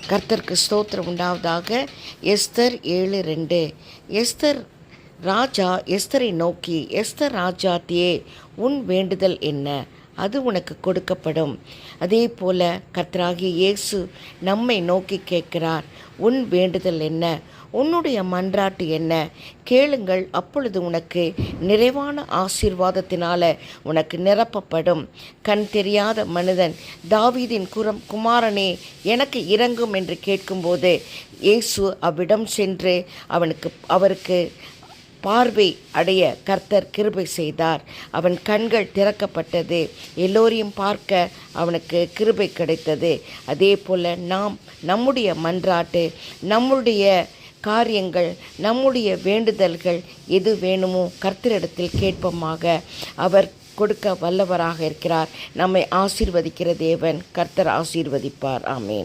கர்த்தருக்கு ஸ்தோத்திரம் உண்டாவதாக. எஸ்தர் 7:2. எஸ்தர் ராஜா எஸ்தரை நோக்கி, எஸ்தர் ராஜாத்தியே, உன் வேண்டுதல் என்ன? அது உனக்கு கொடுக்கப்படும். அதே போல கர்த்தராகிய இயேசு நம்மை நோக்கி கேட்கிறார், உன் வேண்டுதல் என்ன? உன்னுடைய மன்றாட்டு என்ன? கேளுங்கள், அப்பொழுது உனக்கு நிறைவான ஆசீர்வாதத்தினால உனக்கு நிரப்பப்படும். கண் தெரியாத மனிதன் தாவீதின் குமாரனே, எனக்கு இரங்கும் என்று கேட்கும்போது இயேசு அவ்விடம் சென்று அவருக்கு பார்வை அடைய கர்த்தர் கிருபை செய்தார். அவன் கண்கள் திறக்கப்பட்டது. எல்லோரையும் பார்க்க அவனுக்கு கிருபை கிடைத்தது. அதே போல் நம்முடைய மன்றாட்டு, நம்முடைய காரியங்கள், நம்முடைய வேண்டுதல்கள் எது வேணுமோ கர்த்தரிடத்தில் கேட்போமாக. அவர் கொடுக்க வல்லவராக இருக்கிறார். நம்மை ஆசீர்வதிக்கிற தேவன். கர்த்தர் ஆசீர்வதிப்பார். ஆமேன்.